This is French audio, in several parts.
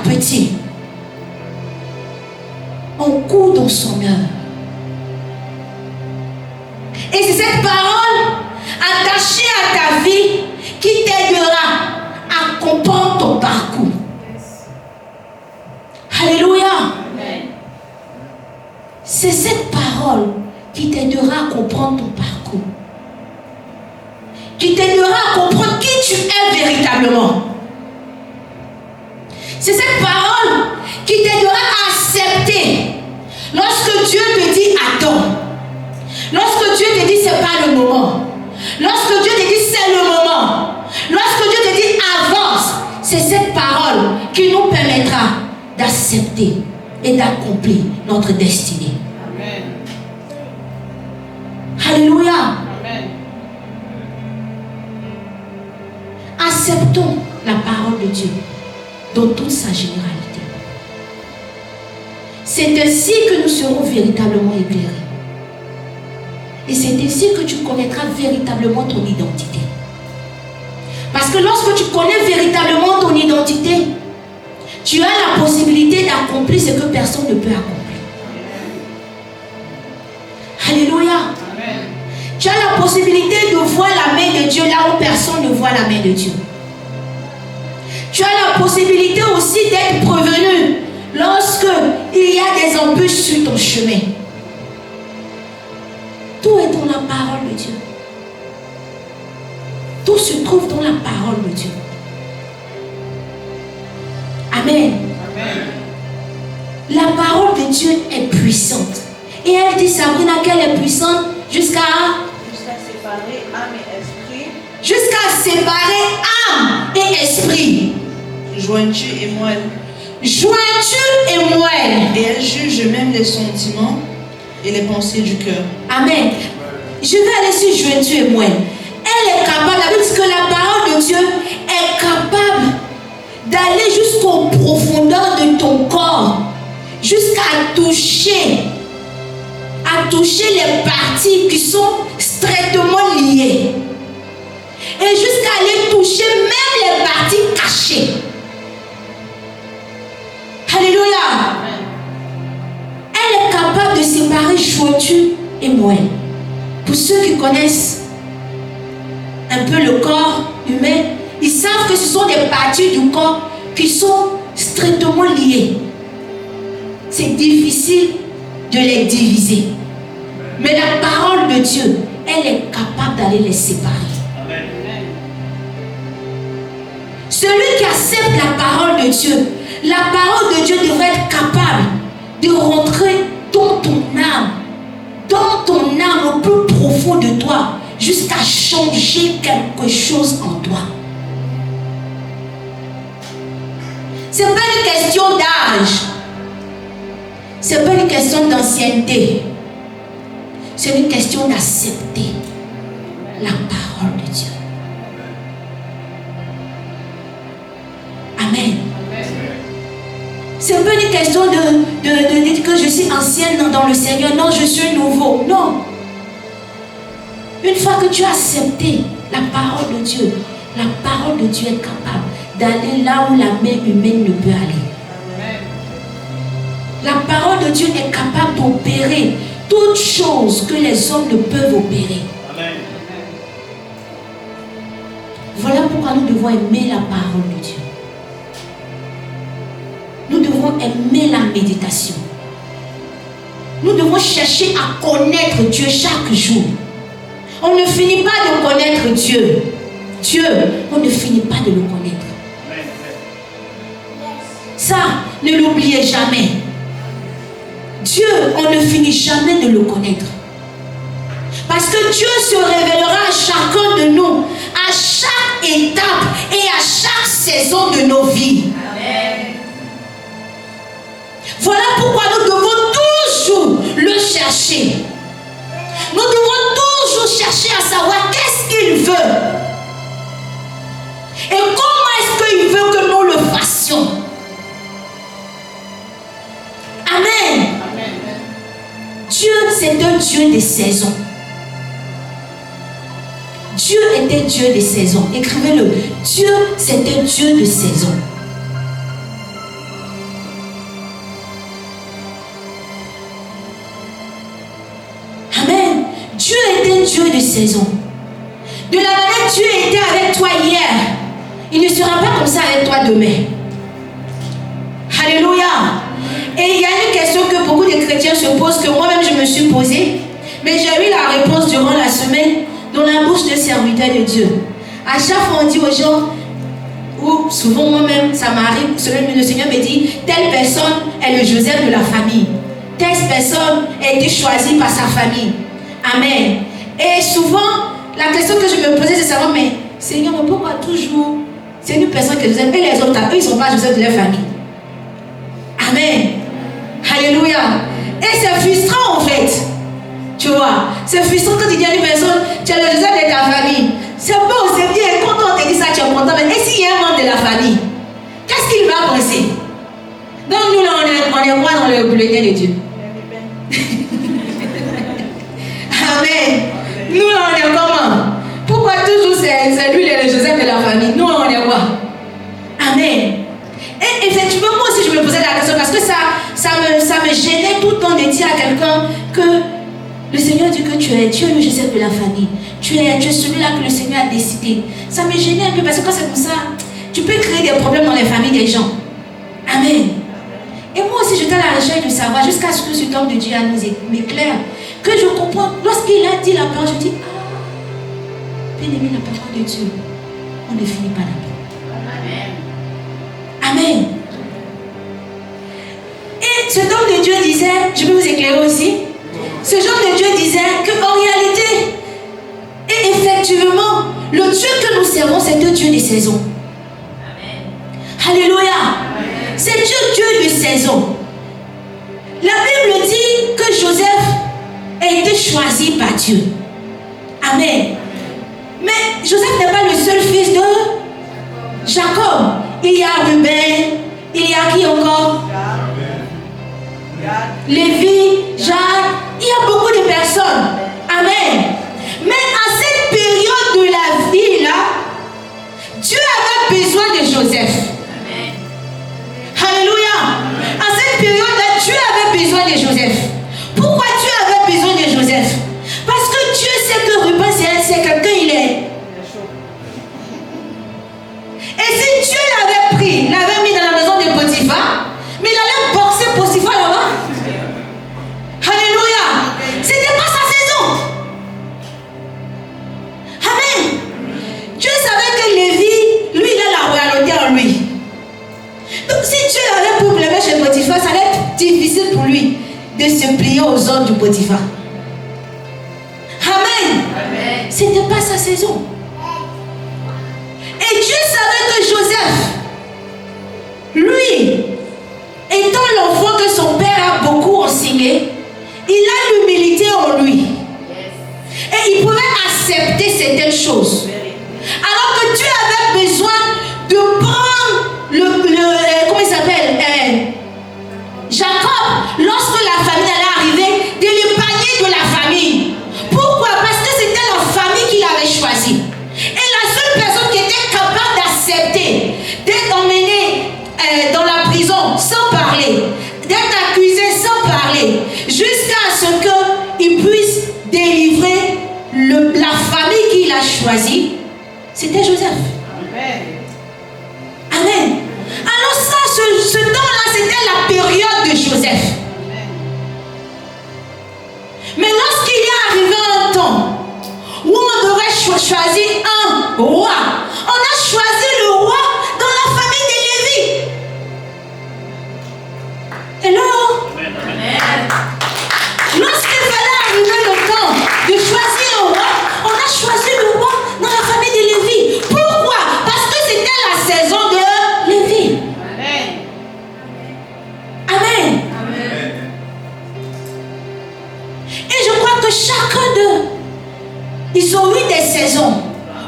petit, on court dans son œuvre. Et c'est cette parole attachée à ta vie qui t'aidera à comprendre ton parcours. Alléluia. Amen. C'est cette parole qui t'aidera à comprendre ton parcours. Qui t'aidera à comprendre qui tu es véritablement. C'est cette parole qui t'aidera à accepter lorsque Dieu te dit attends. Lorsque Dieu te dit c'est pas le moment. Lorsque Dieu te dit c'est le moment. Lorsque Dieu te dit avance. C'est cette parole qui nous permettra d'accepter et d'accomplir notre destinée. Amen. Alléluia. Amen. Acceptons la parole de Dieu dans toute sa généralité. C'est ainsi que nous serons véritablement éclairés. Et c'est ainsi que tu connaîtras véritablement ton identité. Parce que lorsque tu connais véritablement ton identité, tu as la possibilité d'accomplir ce que personne ne peut accomplir. Alléluia. Amen. Tu as la possibilité de voir la main de Dieu là où personne ne voit la main de Dieu. Tu as la possibilité aussi d'être prévenu lorsque il y a des embûches sur ton chemin. Tout est dans la parole de Dieu. Tout se trouve dans la parole de Dieu. Amen. Amen. La parole de Dieu est puissante. Et elle dit, Sabrina, qu'elle est puissante jusqu'à séparer âme et esprit. Jusqu'à séparer âme et esprit. Jointure et moelle. Jointure et moelle. Et elle juge même les sentiments et les pensées du cœur. Amen. Je vais aller sur jointure et moelle. Elle est capable, la Bible dit que la parole de Dieu est capable d'aller jusqu'aux profondeurs de ton corps, jusqu'à toucher les parties qui sont strictement liées. Et jusqu'à aller toucher même les parties cachées. Alléluia. Elle est capable de séparer jointure et moelle. Pour ceux qui connaissent un peu le corps humain, ils savent que ce sont des parties du corps qui sont strictement liées. C'est difficile de les diviser. Mais la parole de Dieu, elle est capable d'aller les séparer. Amen. Celui qui accepte la parole de Dieu, la parole de Dieu devrait être capable de rentrer dans ton âme au plus profond de toi, jusqu'à changer quelque chose en toi. Ce n'est pas une question d'âge. Ce n'est pas une question d'ancienneté. C'est une question d'accepter la parole de Dieu. Amen. Ce n'est pas une question de dire que je suis ancienne dans le Seigneur. Non, je suis nouveau. Non. Une fois que tu as accepté la parole de Dieu, la parole de Dieu est capable d'aller là où la main humaine ne peut aller. Amen. La parole de Dieu est capable d'opérer toutes choses que les hommes ne peuvent opérer. Amen. Voilà pourquoi nous devons aimer la parole de Dieu. Nous devons aimer la méditation. Nous devons chercher à connaître Dieu chaque jour. On ne finit pas de connaître Dieu. Dieu, on ne finit pas de le connaître. Ça, ne l'oubliez jamais. Dieu, on ne finit jamais de le connaître. Parce que Dieu se révélera à chacun de nous, à chaque étape et à chaque saison de nos vies. Amen. Voilà pourquoi nous devons toujours le chercher. Nous devons toujours chercher à savoir qu'est-ce qu'il veut. Et comment est-ce qu'il veut que nous le fassions. Amen. Amen. Dieu, c'est un Dieu des saisons. Dieu est un Dieu des saisons. Écrivez-le. Dieu, c'est un Dieu de saisons. saison. De la manière que Dieu était avec toi hier, il ne sera pas comme ça avec toi demain. Alléluia. Et il y a une question que beaucoup de chrétiens se posent, que moi-même je me suis posée, mais j'ai eu la réponse durant la semaine dans la bouche de serviteurs de Dieu. À chaque fois on dit aux gens, ou souvent moi-même ça m'arrive, le Seigneur me dit, telle personne est le Joseph de la famille. Telle personne a été choisie par sa famille. Amen. Et souvent, la question que je me posais, c'est savoir, mais Seigneur, mais pourquoi toujours c'est une personne que Joseph et les autres, eux, ils ne sont pas Joseph de leur famille. Amen. Alléluia. Et c'est frustrant en fait. Tu vois, c'est frustrant quand tu dis à une personne, tu es le Joseph de ta famille. C'est beau, c'est bien. Quand on te dit ça, tu es content. Mais et s'il y a un membre de la famille, qu'est-ce qu'il va penser? Donc nous, là, on est quoi dans le bulletin de Dieu? Amen. Nous, là, on est comment? Pourquoi toujours c'est lui le Joseph de la famille? Nous, on est quoi? Amen. Et effectivement, moi aussi, je me posais la question parce que ça me gênait tout le temps de dire à quelqu'un que le Seigneur dit que tu es le Joseph de la famille. Tu es celui-là que le Seigneur a décidé. Ça me gênait un peu parce que quand c'est comme ça, tu peux créer des problèmes dans les familles des gens. Amen. Et moi aussi, j'étais à la recherche de savoir jusqu'à ce que cet homme de Dieu nous m'éclaire. Que je comprends. Lorsqu'il a dit la parole, je dis, bien aimé, la parole de Dieu, on ne finit pas là-bas. Amen. Amen. Et cet homme de Dieu disait, je peux vous éclairer aussi, ce homme de Dieu disait qu'en réalité, et effectivement, le Dieu que nous servons, c'est un Dieu des saisons. Amen. Alléluia. Amen. C'est Dieu de saison. La Bible dit que Joseph a été choisi par Dieu. Amen. Mais Joseph n'est pas le seul fils de Jacob. Il y a Ruben, il y a qui encore? Lévi, Jacques, il y a beaucoup de personnes. Amen. Mais à cette période de la vie là, Dieu avait besoin de Joseph. Amen. Alléluia. À cette période là, Dieu avait besoin de Joseph. Pourquoi Dieu avait besoin de Joseph? Parce que Dieu sait que Ruben c'est quelqu'un, il est. Et si Dieu l'avait pris, l'avait mis dans la maison de Potiphar, mais il allait boxer Potiphar là-bas. Alléluia. C'était pas sa saison. Amen. Dieu savait que Lévi, lui, il a la royauté en lui. Donc si Dieu l'avait pris pour le mettre chez Potiphar, ça allait être difficile pour lui de se plier aux ordres du Potiphar. Amen. Amen. C'était pas sa saison. Et Dieu savait que Joseph, lui, étant l'enfant que son père a beaucoup enseigné, il a l'humilité en lui. Et il pouvait accepter certaines choses. Alors que Dieu avait besoin de prendre comment il s'appelle? Jacob, lorsque la famille allait arriver, de l'épargner de la famille. Pourquoi? Parce que c'était la famille qu'il avait choisie. Et la seule personne qui était capable d'accepter d'être emmenée dans la prison sans parler, d'être accusé sans parler, jusqu'à ce qu'il puisse délivrer la famille qu'il a choisie, c'était Joseph. Amen. Amen. Alors ça, ce temps-là, c'était la période de Joseph. Amen. Mais lorsqu'il est arrivé un temps où on devrait choisir un roi, on a choisi le roi dans la famille de Lévi. Hello? Amen. Lorsqu'il fallait arriver le temps de choisir un roi, on a choisi le roi dans la famille de Lévi. Pourquoi? Parce que c'était la saison de Lévi. Amen. Amen. Amen. Et je crois que chacun d'eux, ils ont eu des saisons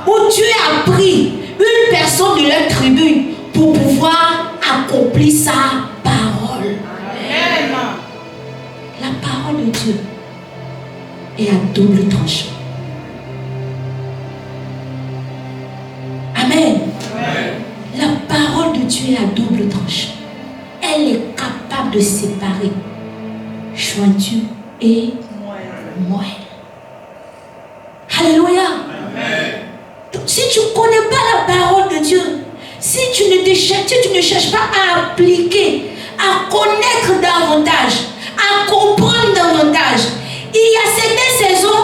où Dieu a pris une personne de leur tribu pour pouvoir accomplir sa parole. Amen. La parole de Dieu est à double tranchant. Amen. Amen. La parole de Dieu est à double tranchant. Elle est capable de séparer jointure et moelle. Alléluia. tu ne connais pas la parole de Dieu, si tu ne cherches pas à appliquer, à connaître davantage, à comprendre davantage, il y a certaines saisons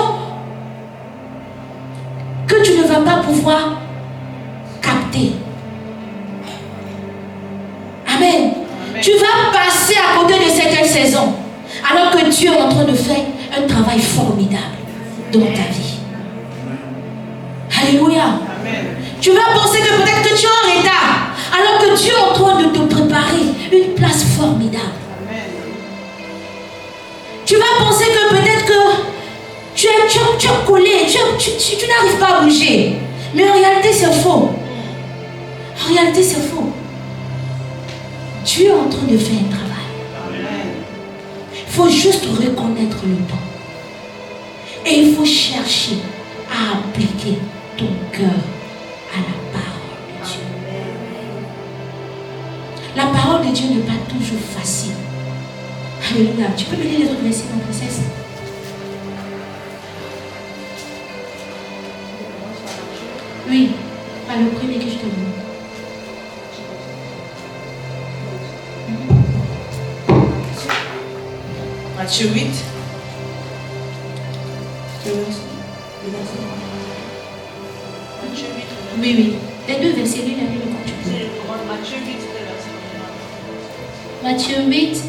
que tu ne vas pas pouvoir capter. Amen. Tu vas passer à côté de certaines saisons, alors que Dieu est en train de faire un travail formidable dans ta vie. Alléluia. Amen. Tu vas penser que peut-être que tu es en retard, alors que Dieu est en train de te préparer une place formidable. Amen. Tu vas penser que peut-être que tu es collé, tu n'arrives pas à bouger. Mais en réalité, c'est faux. En réalité, c'est faux. Dieu est en train de faire un travail. Il faut juste reconnaître le temps. Et il faut chercher à appliquer ton cœur à la parole de Dieu. La parole de Dieu n'est pas toujours facile. Alléluia. Tu peux me lire les autres versets, ma princesse? Oui, pas le premier que je te montre. Matthieu 8. Oui, oui. Les deux versets, lui, il a mis le continue. Matthieu 8.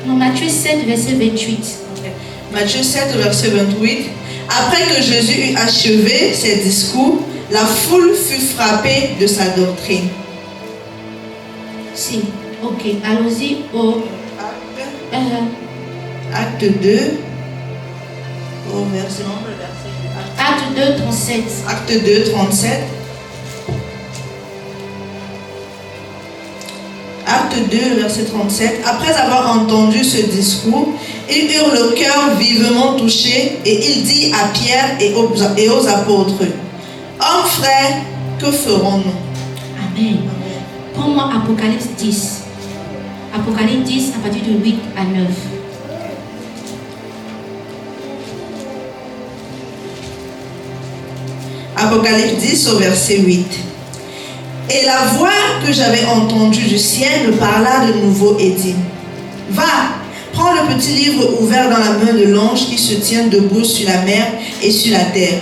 Non, Matthieu 7, verset 28. Okay. Matthieu 7, verset 28. Après que Jésus eut achevé ses discours, la foule fut frappée de sa doctrine. Si, ok. Allons-y au Acte 2, au verset. Acte 2, 37. Acte 2, 37. Acte 2, verset 37. Après avoir entendu ce discours, ils eurent le cœur vivement touché et il dit à Pierre et aux apôtres: Hommes frères, que ferons-nous? Amen. Prends-moi Apocalypse 10. Apocalypse 10 à partir de 8 à 9. Apocalypse 10 au verset 8. Et la voix que j'avais entendue du ciel me parla de nouveau et dit: Va, prends le petit livre ouvert dans la main de l'ange qui se tient debout sur la mer et sur la terre.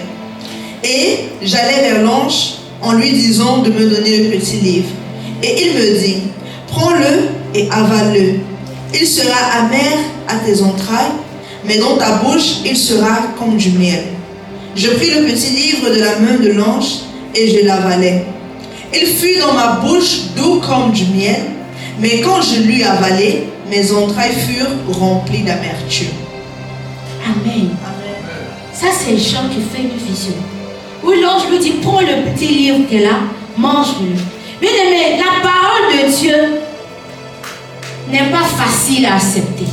Et j'allai vers l'ange en lui disant de me donner le petit livre. Et il me dit: Prends-le et avale-le. Il sera amer à tes entrailles, mais dans ta bouche il sera comme du miel. Je pris le petit livre de la main de l'ange et je l'avalai. Il fut dans ma bouche doux comme du miel, mais quand je l'eus avalé, mes entrailles furent remplies d'amertume. Amen. Ça, c'est Jean qui fait une vision. Où l'ange lui dit: prends le petit livre qui est là, mange-le. Bien aimé, la parole de Dieu n'est pas facile à accepter.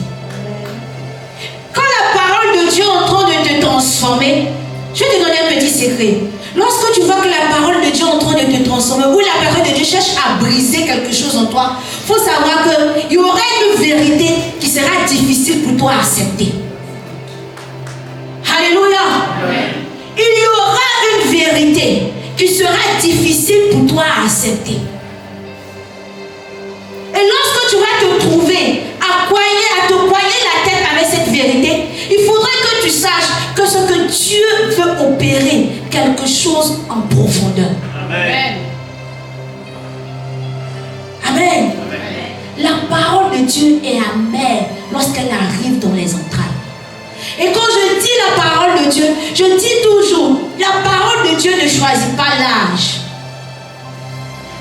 Quand la parole de Dieu est en train de te transformer, je vais te donner un petit secret. Lorsque tu vois que la parole de Dieu est en train de te transformer, ou la parole de Dieu cherche à briser quelque chose en toi, il faut savoir qu'il y aura une vérité qui sera difficile pour toi à accepter. Alléluia. Amen. Il y aura une vérité qui sera difficile pour toi à accepter. Et lorsque tu vas te trouver à te coigner la tête avec cette vérité, il faudrait que tu saches que ce que Dieu veut opérer, quelque chose en profondeur. Amen. Amen. Amen. La parole de Dieu est amère lorsqu'elle arrive dans les entrailles. Et quand je dis la parole de Dieu, je dis toujours, la parole de Dieu ne choisit pas l'âge.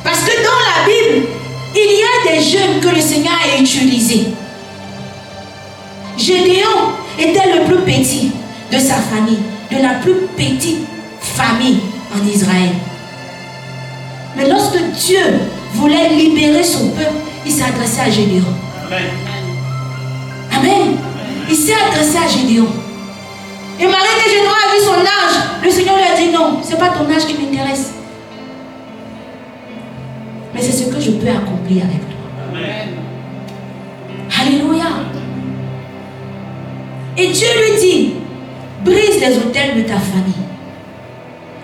Parce que dans la Bible, il y a des jeunes que le Seigneur a utilisés. Gédéon était le plus petit de sa famille, de la plus petite famille en Israël. Mais lorsque Dieu voulait libérer son peuple, il s'est adressé à Gédéon. Amen. Amen. Il s'est adressé à Gédéon. Et malgré que Gédéon a vu son âge, le Seigneur lui a dit: non, ce n'est pas ton âge qui m'intéresse. Mais c'est ce que je peux accomplir avec toi. Amen. Alléluia. Et Dieu lui dit: brise les autels de ta famille.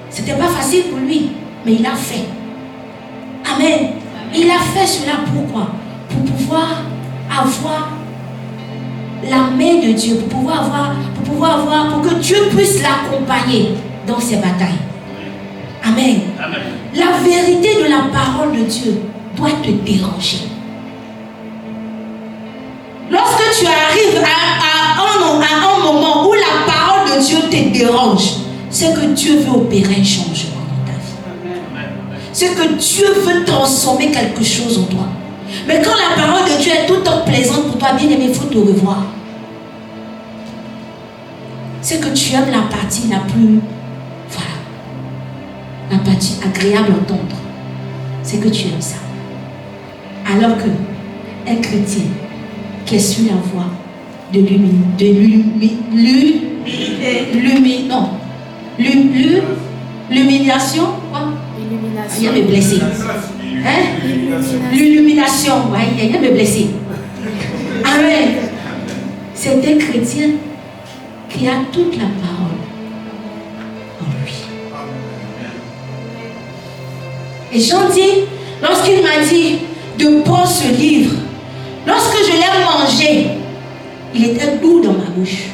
C'était C'était pas facile pour lui, mais il a fait. Amen. Il a fait cela pourquoi? Pour pouvoir avoir la main de Dieu, pour que Dieu puisse l'accompagner dans ses batailles. Amen. Amen. La vérité de la parole de Dieu doit te déranger. Lorsque tu arrives à un moment où la parole de Dieu te dérange, c'est que Dieu veut opérer un changement dans ta vie. C'est que Dieu veut transformer quelque chose en toi. Mais quand la parole de Dieu est tout le temps plaisante pour toi, bien aimé, il faut te revoir. C'est que tu aimes la partie la plus, voilà, la partie agréable à entendre. C'est que tu aimes ça. Alors que un chrétien qui est sur la voie de l'illumination, quoi? Il y a mes blessés. Hein? L'illumination, ouais, il y a mes blessés. Amen. C'est un chrétien qui a toute la parole en lui. Et Jean dit, lorsqu'il m'a dit de prendre ce livre, lorsque je l'ai mangé, il était doux dans ma bouche.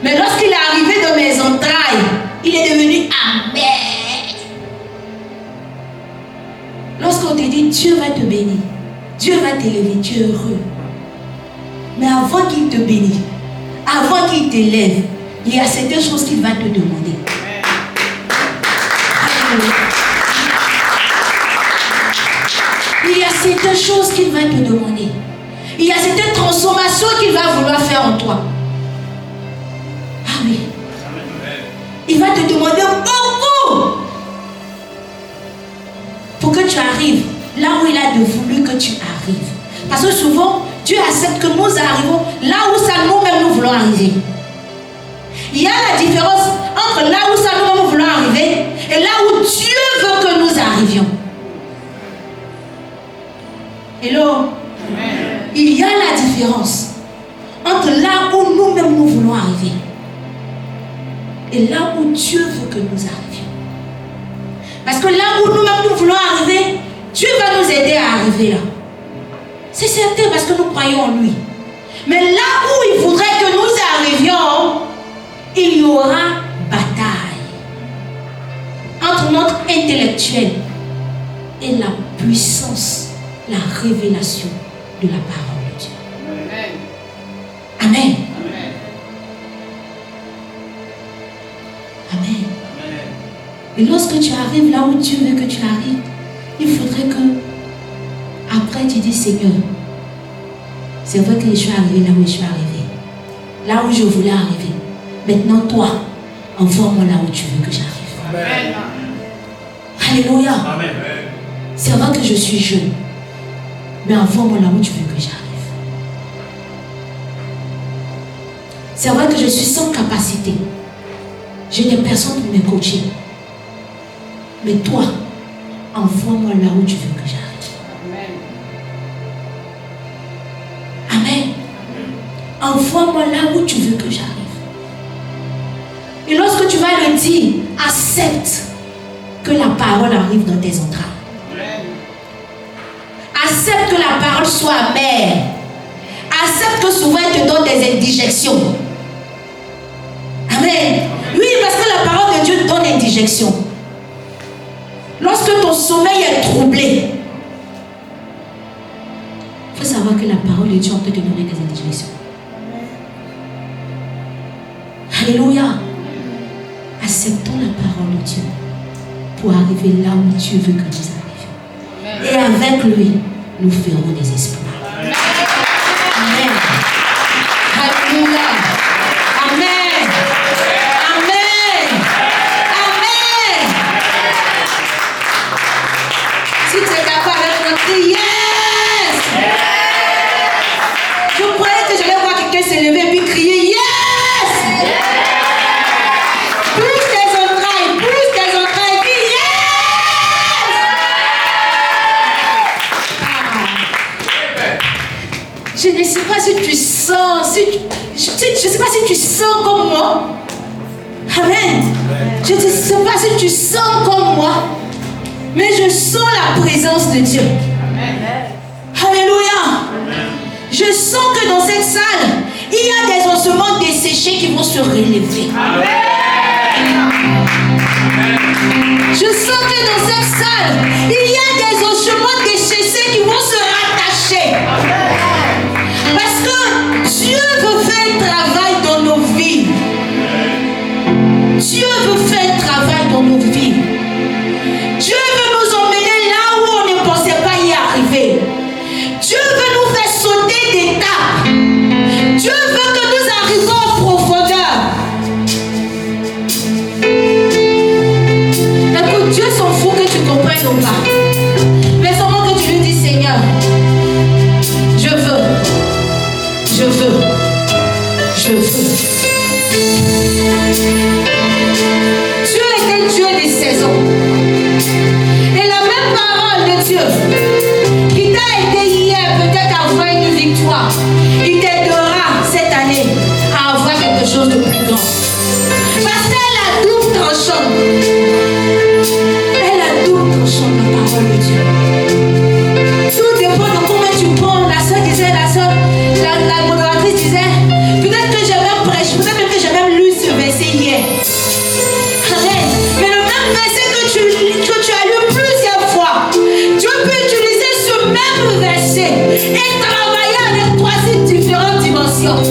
Mais lorsqu'il est arrivé dans mes entrailles, il est devenu amer. Lorsqu'on te dit Dieu va te bénir, Dieu va t'élever, tu es heureux. Mais avant qu'il te bénisse, avant qu'il t'élève, il y a certaines choses qu'il va te demander. Il y a certaines choses qu'il va te demander. Il y a certaines transformations qu'il va vouloir faire en toi. Ah oui. Il va te demander beaucoup pour que tu arrives là où il a voulu que tu arrives. Parce que souvent, Dieu accepte que nous arrivons là où ça nous-mêmes nous voulons arriver. Il y a la différence entre là où ça nous-mêmes nous voulons arriver et là où Dieu veut que nous arrivions. Hello? Amen. Il y a la différence entre là où nous-mêmes nous voulons arriver et là où Dieu veut que nous arrivions. Parce que là où nous-mêmes nous voulons arriver, Dieu va nous aider à arriver là. C'est certain parce que nous croyons en lui. Mais là où il voudrait que nous arrivions, il y aura bataille entre notre intellectuel et la puissance, la révélation de la parole de Dieu. Amen. Amen. Amen. Amen. Et lorsque tu arrives là où Dieu veut que tu arrives, il faudrait que après tu dis Seigneur, c'est vrai que je suis arrivé là où je suis arrivé, là où je voulais arriver. Maintenant toi, envoie-moi là où tu veux que j'arrive. Amen. Alléluia. Amen. C'est vrai que je suis jeune, mais envoie-moi là où tu veux que j'arrive. C'est vrai que je suis sans capacité. Je n'ai personne pour me coacher. Mais toi, envoie-moi là où tu veux que j'arrive. Amen. Envoie-moi là où tu veux que j'arrive. Et lorsque tu vas le dire, accepte que la parole arrive dans tes entrailles. Accepte que la parole soit amère. Accepte que souvent elle te donne des indigestions. Amen. Oui, parce que la parole de Dieu donne indigestion. Lorsque ton sommeil est troublé, il faut savoir que la parole de Dieu peut te donner des indigestions. Alléluia. Acceptons la parole de Dieu pour arriver là où Dieu veut que nous arrivions. Et avec lui, nous ferons des exploits. Amen. Alléluia. Amen. Amen. Amen. Si tu es capable de crier yes. Je croyais que j'allais voir quelqu'un s'élever et puis crier yes. Je ne sais pas si tu sens, je ne sais pas si tu sens comme moi. Amen. Je ne sais pas si tu sens comme moi, mais je sens la présence de Dieu. Alléluia. Je sens que dans cette salle, il y a des ossements desséchés qui vont se relever. Je sens que dans cette salle, il y a des ossements desséchés qui vont se rattacher. Parce que Dieu veut faire un travail dans nos vies. Dieu veut faire un travail dans nos vies. Dieu veut nous emmener là où on ne pensait pas y arriver. Dieu veut nous faire sauter d'étape. Dieu veut que nous arrivions en profondeur. Écoute, Dieu s'en fout que tu comprennes ou pas. Mais seulement que tu lui dis, Seigneur, je veux. Je veux. Je veux. Dieu est un Dieu des saisons. Et la même parole de Dieu qui t'a aidé hier peut-être à avoir une victoire, il t'aidera cette année à avoir quelque chose de plus grand. Parce qu'elle a double tranchant. Elle a double tranchant la parole de Dieu. Tout dépend de comment tu prends. La soeur disait, la modératrice disait, peut-être que j'ai même prêché, peut-être même que j'ai même lu ce verset hier. Amen. Mais le même verset que tu as lu plusieurs fois, Dieu peut utiliser ce même verset et travailler avec toi sur différentes dimensions.